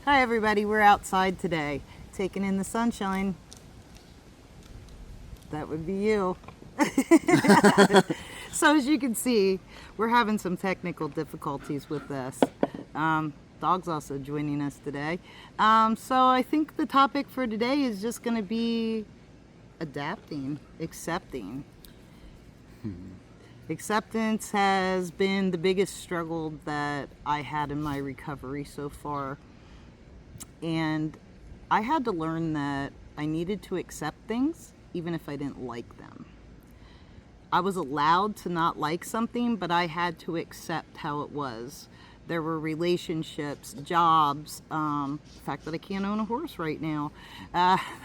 Hi everybody, we're outside today, taking in the sunshine. That would be you. So as you can see, we're having some technical difficulties with this. Dog's also joining us today. So I think the topic for today is just going to be adapting, accepting. Acceptance has been the biggest struggle that I had in my recovery so far. And I had to learn that I needed to accept things even if I didn't like them. I was allowed to not like something, but I had to accept how it was. There were relationships, jobs, the fact that I can't own a horse right now.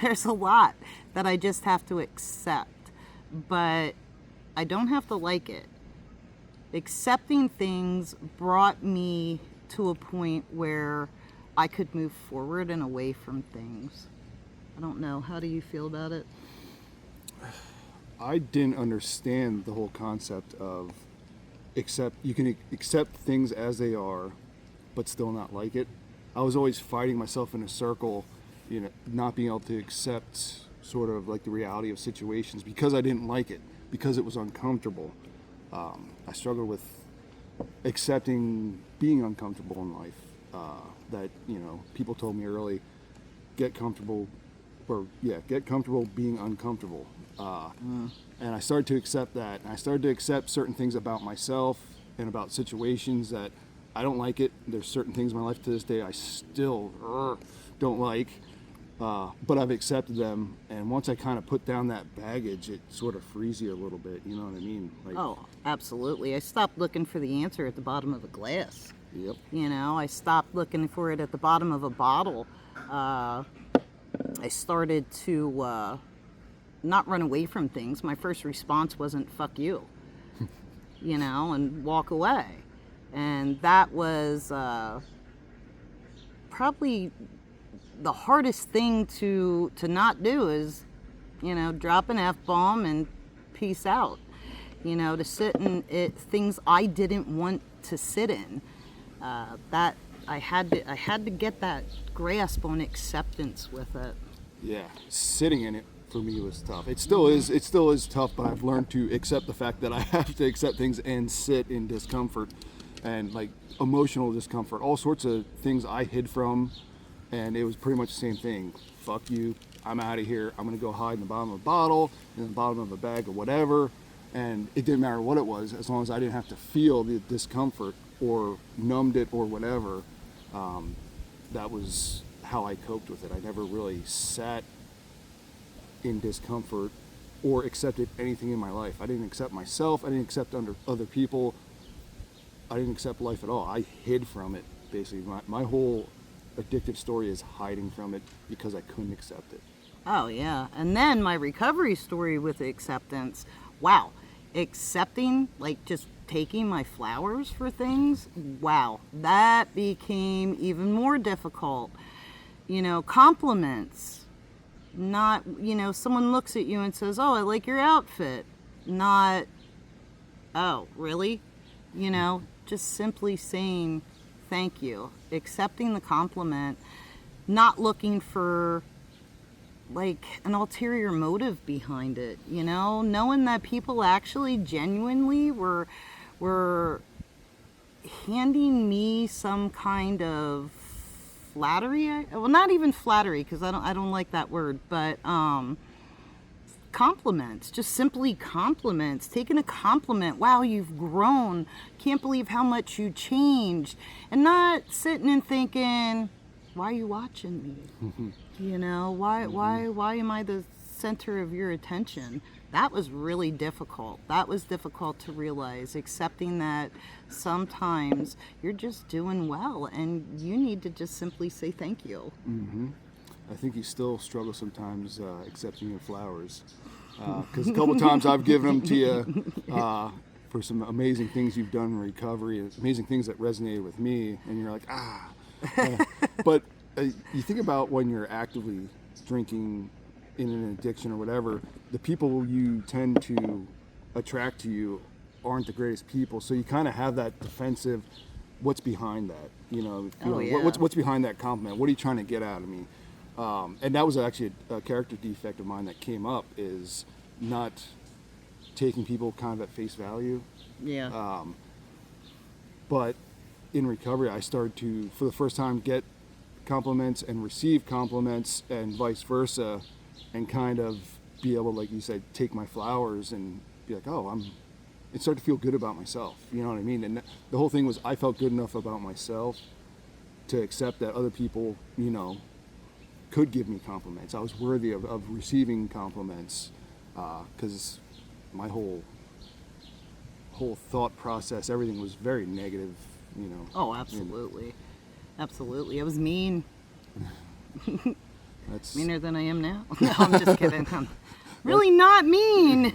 There's a lot that I just have to accept, but I don't have to like it. Accepting things brought me to a point where I could move forward and away from things. I don't know. How do you feel about it? I didn't understand the whole concept of you can accept things as they are, but still not like it. I was always fighting myself in a circle, not being able to accept sort of like the reality of situations because I didn't like it, because it was uncomfortable. I struggled with accepting being uncomfortable in life. That people told me early, get comfortable being uncomfortable. And I started to accept that. And I started to accept certain things about myself and about situations that I don't like it. There's certain things in my life to this day I still don't like, but I've accepted them. And once I kind of put down that baggage, it sort of frees you a little bit. You know what I mean? Oh, absolutely. I stopped looking for the answer at the bottom of a glass. Yep. I stopped looking for it at the bottom of a bottle. I started to not run away from things. My first response wasn't "fuck you," and walk away. And that was probably the hardest thing to not do is, drop an F-bomb and peace out. To sit in things I didn't want to sit in. That I had to get that grasp on acceptance with it. Yeah, sitting in it for me was tough. It still is tough, but I've learned to accept the fact that I have to accept things and sit in discomfort and like emotional discomfort, all sorts of things I hid from, and it was pretty much the same thing. Fuck you, I'm out of here. I'm gonna go hide in the bottom of a bottle, in the bottom of a bag or whatever, and it didn't matter what it was as long as I didn't have to feel the discomfort or numbed it or whatever. That was how I coped with it. I never really sat in discomfort or accepted anything in my life. I didn't accept myself. I didn't accept other people. I didn't accept life at all. I hid from it, basically. My whole addictive story is hiding from it because I couldn't accept it. Oh, yeah. And then my recovery story with acceptance. Wow. Accepting, like just taking my flowers for things. Wow. That became even more difficult. Compliments. Not, someone looks at you and says, "Oh, I like your outfit." Not, "Oh, really?" Just simply saying thank you. Accepting the compliment. Not looking for like an ulterior motive behind it, knowing that people actually genuinely were handing me some kind of flattery. Well, not even flattery, because I don't like that word, but compliments, just simply compliments. Taking a compliment, "Wow, you've grown, can't believe how much you changed," and not sitting and thinking, "Why are you watching me?" Why am I the center of your attention? That was really difficult. That was difficult to realize, accepting that sometimes you're just doing well and you need to just simply say thank you. I think you still struggle sometimes accepting your flowers. Because a couple of times I've given them to you for some amazing things you've done in recovery, amazing things that resonated with me, and you're like, ah. But you think about when you're actively drinking in an addiction or whatever, the people you tend to attract to you aren't the greatest people. So you kind of have that defensive what's behind that? Oh, yeah. What's behind that compliment? What are you trying to get out of me? And that was actually a character defect of mine that came up, is not taking people kind of at face value. Yeah. But in recovery, I started to, for the first time, get compliments and receive compliments and vice versa, and kind of be able, like you said, take my flowers and be like, oh, and start to feel good about myself. You know what I mean? And the whole thing was, I felt good enough about myself to accept that other people, could give me compliments. I was worthy of receiving compliments, because my whole thought process, everything was very negative. Oh, absolutely. Absolutely. I was mean. That's Meaner than I am now. No, I'm just kidding. I'm really not mean.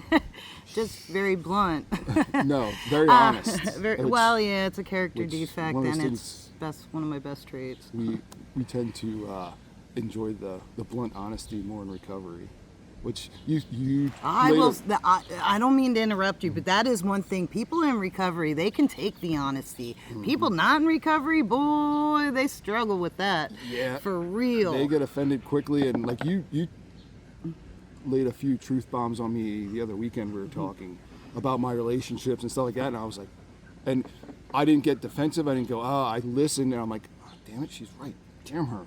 Just very blunt. no, very honest. Well, yeah, it's a character which defect, one of and those it's one of my best traits. we tend to enjoy the blunt honesty more in recovery, which you I don't mean to interrupt you, but that is one thing. People in recovery, they can take the honesty. People not in recovery, boy, they struggle with that. Yeah, for real. They get offended quickly, and like you laid a few truth bombs on me the other weekend. We were talking about my relationships and stuff like that, and I was like, and I didn't get defensive. I didn't go, I listened, and I'm like, oh, damn it, she's right. Damn her.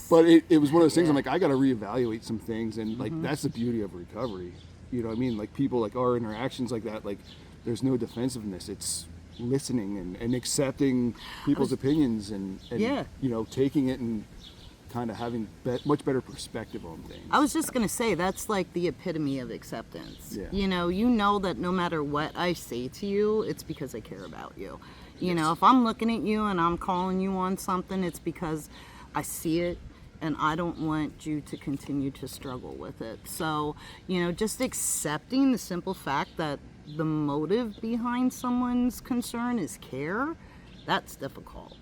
But it was one of those things. I'm like, I got to reevaluate some things, and like that's the beauty of recovery. You know what I mean? Like people, like our interactions like that, like there's no defensiveness. It's listening and accepting people's opinions and taking it and kind of having much better perspective on things. I was just going to say, that's like the epitome of acceptance. Yeah. You know that no matter what I say to you, it's because I care about you. If I'm looking at you and I'm calling you on something, it's because I see it and I don't want you to continue to struggle with it. So, just accepting the simple fact that the motive behind someone's concern is care, that's difficult.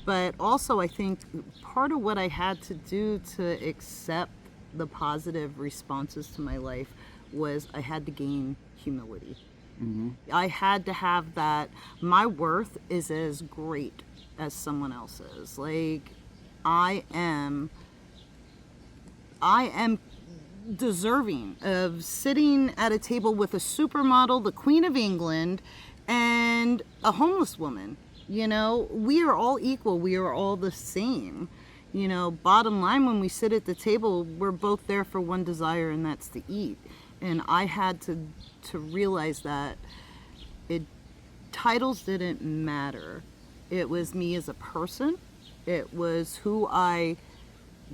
But also I think part of what I had to do to accept the positive responses to my life was I had to gain humility. I had to have that my worth is as great as someone else's. Like I am deserving of sitting at a table with a supermodel, the Queen of England, and a homeless woman. We are all equal. We are all the same. Bottom line, when we sit at the table, we're both there for one desire, and that's to eat. And I had to realize that titles didn't matter. It was me as a person. It was who I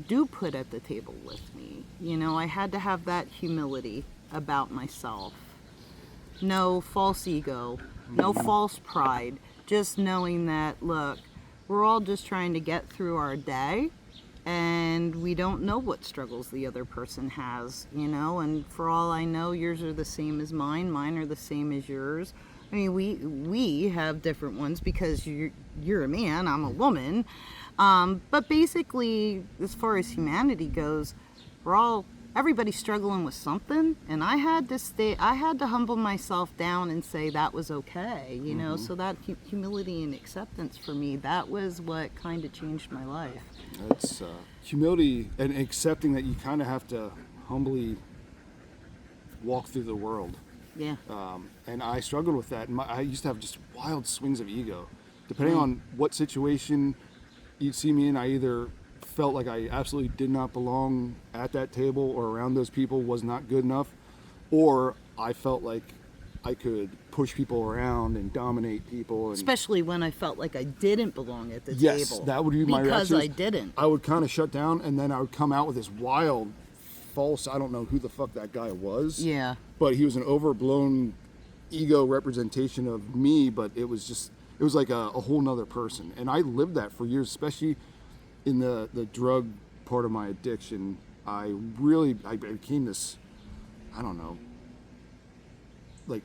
do put at the table with me. I had to have that humility about myself. No false ego, no false pride. Just knowing that, look, we're all just trying to get through our day, and we don't know what struggles the other person has, and for all I know, yours are the same as mine are the same as yours. I mean, we have different ones because you're a man, I'm a woman, but basically, as far as humanity goes, everybody's struggling with something, and I had to humble myself down and say that was okay, so that humility and acceptance for me, that was what kind of changed my life. It's humility and accepting that you kind of have to humbly walk through the world. Yeah. And I struggled with that. And I used to have just wild swings of ego. Depending on what situation you'd see me in, I either felt like I absolutely did not belong at that table or around those people, was not good enough, or I felt like I could push people around and dominate people. And especially when I felt like I didn't belong at the table. yes, that would be my reaction. Because I didn't. I would kind of shut down, and then I would come out with this wild, false, I don't know who the fuck that guy was. Yeah. But he was an overblown ego representation of me, but it was like a whole nother person. And I lived that for years, especially in the drug part of my addiction. I became this, I don't know, like,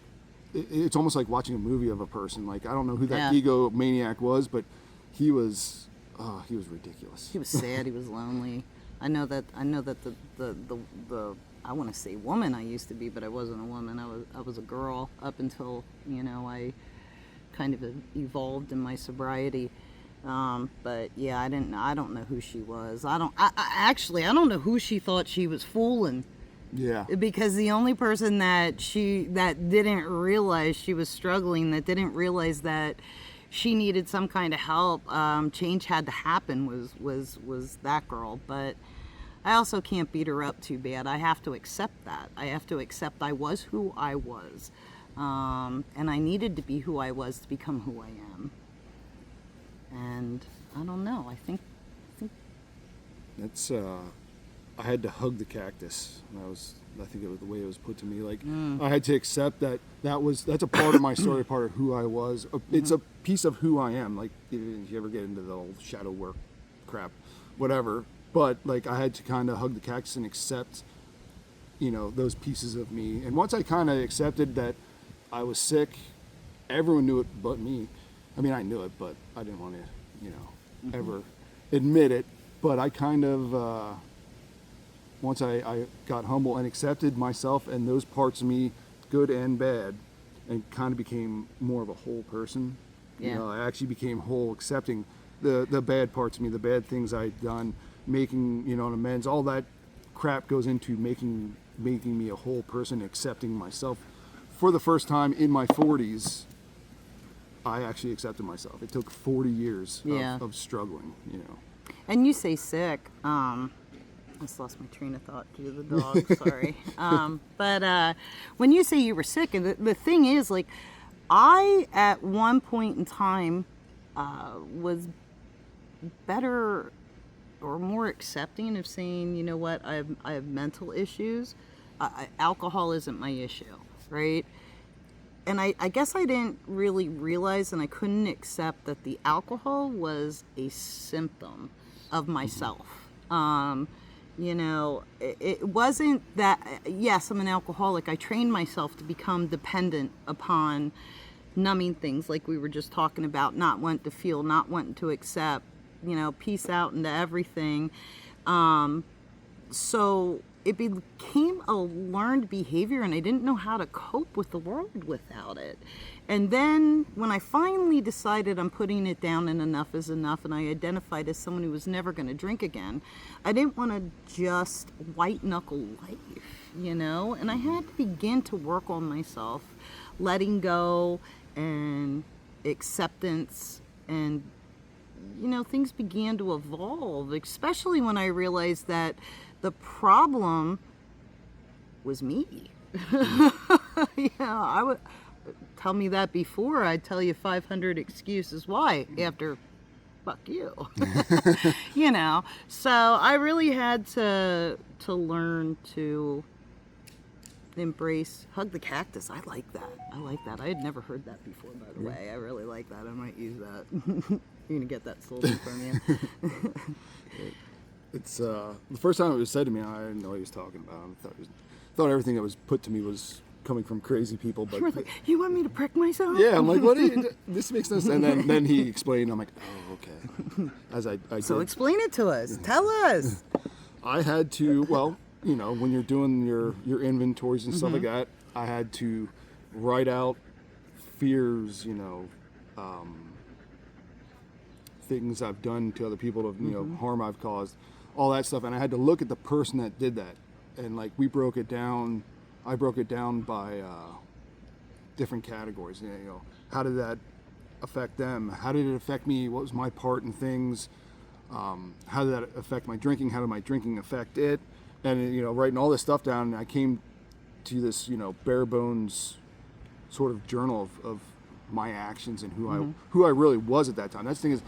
it's almost like watching a movie of a person. Like, I don't know who that egomaniac was, but he was ridiculous. He was sad, he was lonely. I know that the I want to say woman I used to be, but I wasn't a woman. I was a girl up until, I kind of evolved in my sobriety. But yeah, I don't know who she was. I don't know who she thought she was fooling. Yeah. Because the only person that didn't realize she was struggling, that didn't realize that she needed some kind of help, change had to happen, was that girl. But I also can't beat her up too bad. I have to accept that. I have to accept I was who I was. And I needed to be who I was to become who I am. And I don't know. I think That's I had to hug the cactus. I think it was the way it was put to me. Like I had to accept that's a part of my story, part of who I was. It's a piece of who I am. Like if you ever get into the old shadow work crap, whatever. But like I had to kind of hug the cactus and accept, those pieces of me. And once I kind of accepted that I was sick, everyone knew it but me. I mean, I knew it, but I didn't want to, ever admit it. But I kind of, once I got humble and accepted myself and those parts of me, good and bad, and kind of became more of a whole person. Yeah. I actually became whole, accepting the bad parts of me, the bad things I'd done, making, an amends. All that crap goes into making me a whole person, accepting myself. For the first time in my 40s, I actually accepted myself. It took 40 years of struggling, And you say sick. I just lost my train of thought due to the dog. Sorry. But when you say you were sick, and the thing is, like, I at one point in time was better or more accepting of saying, you know what, I have mental issues. Alcohol isn't my issue, right? And I guess I didn't really realize, and I couldn't accept that the alcohol was a symptom of myself. It wasn't that, yes, I'm an alcoholic. I trained myself to become dependent upon numbing things like we were just talking about, not wanting to feel, not wanting to accept, peace out into everything. So it became a learned behavior, and I didn't know how to cope with the world without it. And then when I finally decided I'm putting it down and enough is enough, and I identified as someone who was never going to drink again, I didn't want to just white knuckle life, and I had to begin to work on myself, letting go and acceptance, and things began to evolve, especially when I realized that the problem was me. I would tell me that before, I'd tell you 500 excuses why after fuck you. So I really had to learn to embrace, hug the cactus. I like that. I had never heard that before, by the way. I really like that. I might use that. You're gonna get that sold in from you. It's the first time it was said to me, I didn't know what he was talking about. I thought everything that was put to me was coming from crazy people. But You were like, you want me to prick myself? yeah, I'm like, what? This makes no sense. And then he explained. I'm like, oh, okay. As I So did. explain it to us. Tell us. I had to. Well, when you're doing your inventories and stuff like that, I had to write out fears. Things I've done to other people, harm I've caused, all that stuff, and I had to look at the person that did that, and like we broke it down. I broke it down by different categories. How did that affect them? How did it affect me? What was my part in things? How did that affect my drinking? How did my drinking affect it? And writing all this stuff down, I came to this bare bones sort of journal of my actions and who I really was at that time. That's the thing is,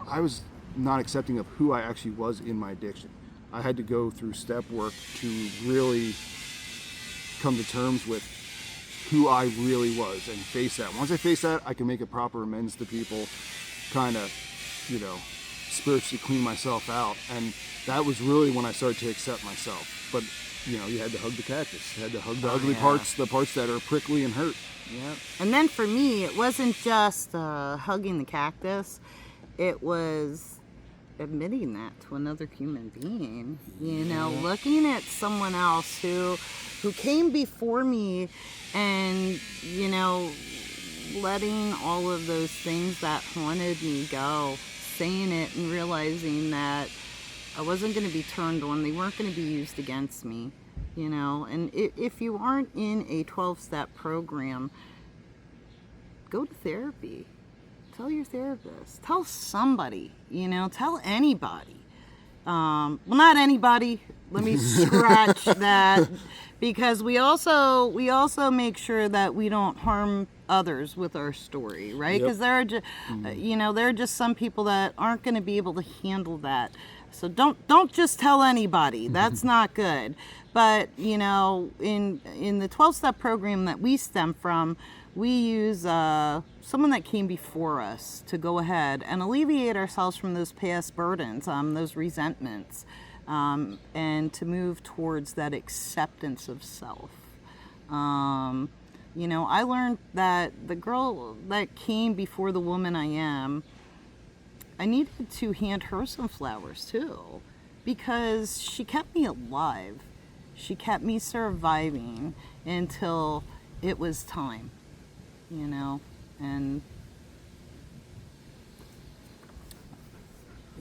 I was not accepting of who I actually was in my addiction. I had to go through step work to really come to terms with who I really was and face that. Once I face that, I can make a proper amends to people, kind of, spiritually clean myself out. And that was really when I started to accept myself. But, you had to hug the cactus. You had to hug the ugly parts, the parts that are prickly and hurt. Yep. And then for me, it wasn't just hugging the cactus. It was admitting that to another human being. Looking at someone else who came before me and, letting all of those things that haunted me go, saying it and realizing that I wasn't going to be turned on, they weren't going to be used against me, you know. And if you aren't in a 12-step program, go to therapy. Tell your therapist. Tell somebody, you know, tell anybody. Well, not anybody. Let me scratch that, because we also make sure that we don't harm others with our story, right? Because there are just, you know, there are just some people that aren't going to be able to handle that. So don't just tell anybody. That's not good. But you know, in the 12-step program that we stem from, we use someone that came before us to go ahead and alleviate ourselves from those past burdens, those resentments, and to move towards that acceptance of self. You know, I learned that the girl that came before the woman I am, I needed to hand her some flowers too, because she kept me alive. She kept me surviving until it was time, you know, and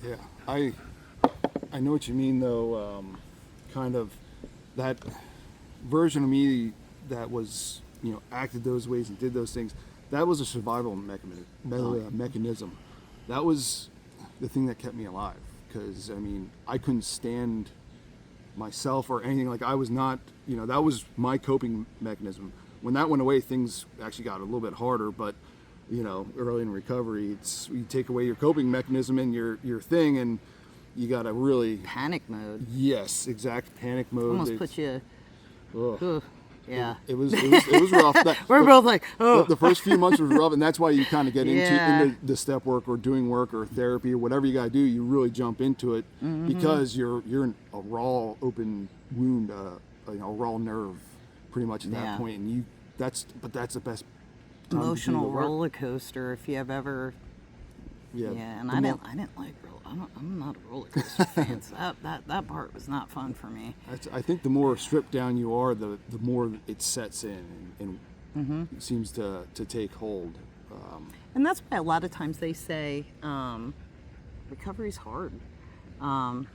Yeah, I know what you mean though. Kind of that version of me that was, you know, acted those ways and did those things. That was a survival mechanism. That was the thing that kept me alive. Because I mean, I couldn't stand myself or anything. Like I was not, you know, that was my coping mechanism. When that went away, things actually got a little bit harder. But you know, early in recovery, it's you take away your coping mechanism and your thing, and you got to really panic mode. Yes, exact panic mode. Almost put you. Ugh. Ugh, yeah. It was rough. We're both like, oh. The first few months was rough, and that's why you kind of get into the step work or doing work or therapy or whatever you got to do. You really jump into it because you're in a raw, open wound, you know, a raw nerve, pretty much at that point, and that's the best time emotional to do the work. roller coaster if you have ever. Yeah, and I didn't like I'm not a roller coaster fan. So that part was not fun for me. I think the more stripped down you are, the more it sets in and it seems to take hold. And that's why a lot of times they say recovery's hard.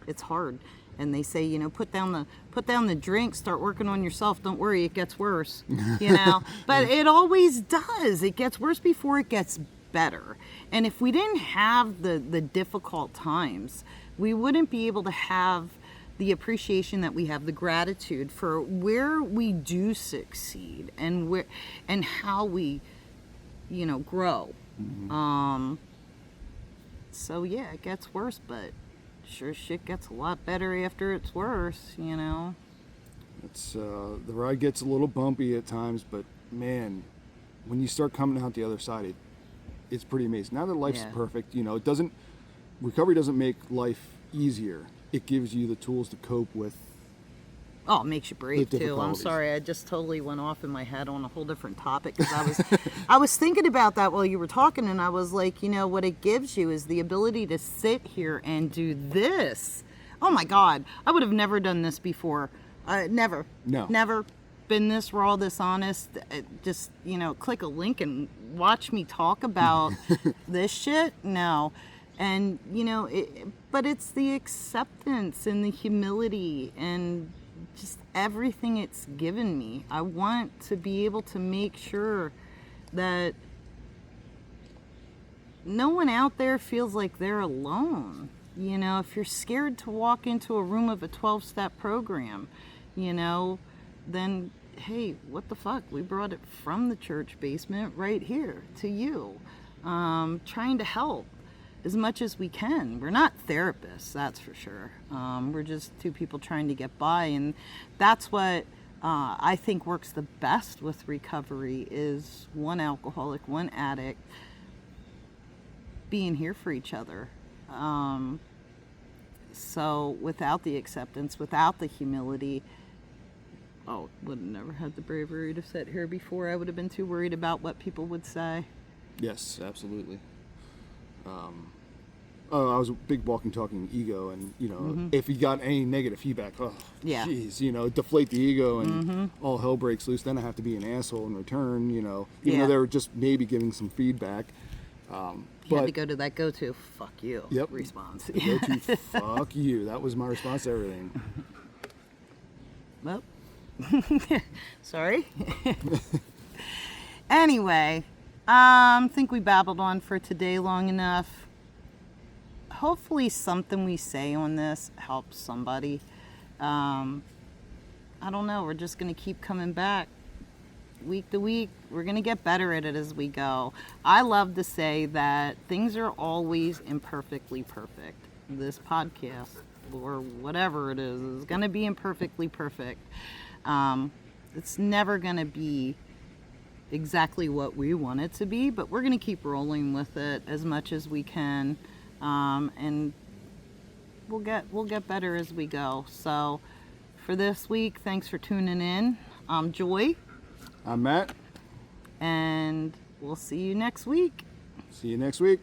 It's hard, and they say, you know, put down the drink, start working on yourself. Don't worry, it gets worse. You know, but it always does. It gets worse before it gets better. And if we didn't have the difficult times, we wouldn't be able to have the appreciation that we have, the gratitude for where we do succeed and how we, you know, grow. So yeah, it gets worse, but sure shit gets a lot better after it's worse, you know. It's the ride gets a little bumpy at times, but man, when you start coming out the other side, it's pretty amazing. Now that life's perfect, you know, recovery doesn't make life easier. It gives you the tools to cope with. Oh, it makes you brave too. I'm sorry, I just totally went off in my head on a whole different topic, because I was thinking about that while you were talking, and I was like, you know, what it gives you is the ability to sit here and do this. Oh my God, I would have never done this before. Never. No. Never been this raw, this honest. Just, you know, click a link and watch me talk about this shit. No. And, you know, but it's the acceptance and the humility and just everything it's given me. I want to be able to make sure that no one out there feels like they're alone. You know, if you're scared to walk into a room of a 12-step program, you know, then hey, what the fuck? We brought it from the church basement right here to you, trying to help as much as we can. We're not therapists, that's for sure. We're just two people trying to get by, and that's what I think works the best with recovery is one alcoholic, one addict being here for each other. So without the acceptance, without the humility, would have never had the bravery to sit here before. I would have been too worried about what people would say. Yes, absolutely. I was a big walking, talking ego, and if you got any negative feedback, Yeah. geez, deflate the ego, and all hell breaks loose. Then I have to be an asshole in return, even Yeah. though they were just maybe giving some feedback. You had to go to that go-to "fuck you" Yep. response. Go to fuck you. That was my response to everything. Well, sorry. Anyway, I think we babbled on for today long enough. Hopefully something we say on this helps somebody. I don't know. We're just going to keep coming back week to week. We're going to get better at it as we go. I love to say that things are always imperfectly perfect. This podcast or whatever it is going to be imperfectly perfect. It's never going to be exactly what we want it to be, but we're going to keep rolling with it as much as we can, and we'll get better as we go. So for this week, thanks for tuning in. I'm Joy, I'm Matt. and we'll see you next week. See you next week.